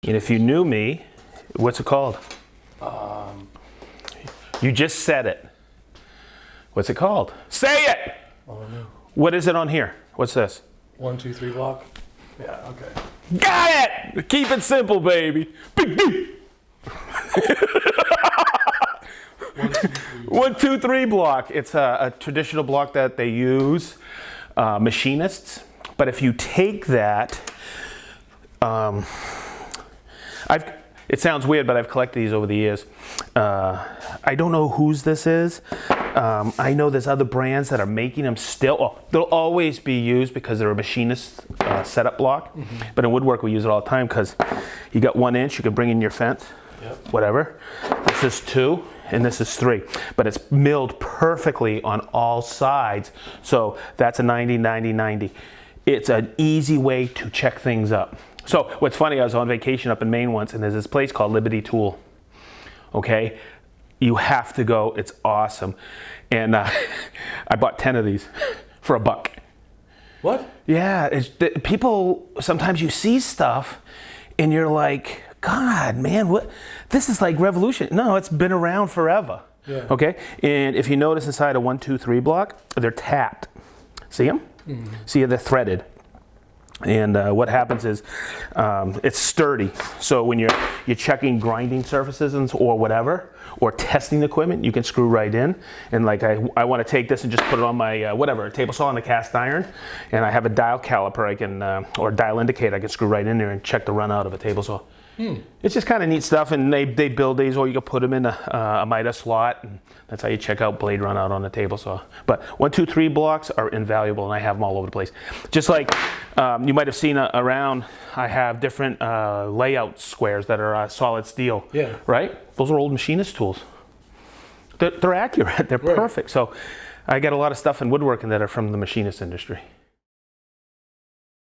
And if you knew me, what's it called? You just said it. What's it called? Say it! Oh no. What is it on here? What's this? 1, 2, 3 block? Yeah, okay. Got it! Keep it simple, baby. Big D. 1, 2, 3 block. It's a traditional block that they use, machinists. But if you take that, it sounds weird, but I've collected these over the years. I don't know whose this is. I know there's other brands that are making them still. Oh, they'll always be used because they're a machinist setup block. Mm-hmm. But in woodwork, we use it all the time because you got 1 inch, you can bring in your fence, yep. Whatever. This is 2, and this is 3. But it's milled perfectly on all sides. So that's a 90, 90, 90. It's an easy way to check things up. So what's funny, I was on vacation up in Maine once, and there's this place called Liberty Tool. Okay, you have to go. It's awesome. And I bought 10 of these for $1. What? Yeah, people, sometimes you see stuff and you're like, God, man, what? This is like revolution. No, it's been around forever. Yeah. Okay, and if you notice inside a 1, 2, 3 block, they're tapped. See them? Mm-hmm. See, they're threaded. And what happens is it's sturdy. So when you're checking grinding surfaces or whatever, or testing the equipment, you can screw right in. And like I want to take this and just put it on my whatever, table saw on the cast iron, and I have a dial caliper I can or dial indicator I can screw right in there and check the run out of a table saw. It's just kind of neat stuff, and they build these, or you can put them in a miter slot, and that's how you check out blade run out on a table saw. But 1, 2, 3 blocks are invaluable, and I have them all over the place. Just like you might have seen around, I have different layout squares that are solid steel. Yeah. Right? Those are old machinist tools. They're accurate. They're perfect. So I got a lot of stuff in woodworking that are from the machinist industry.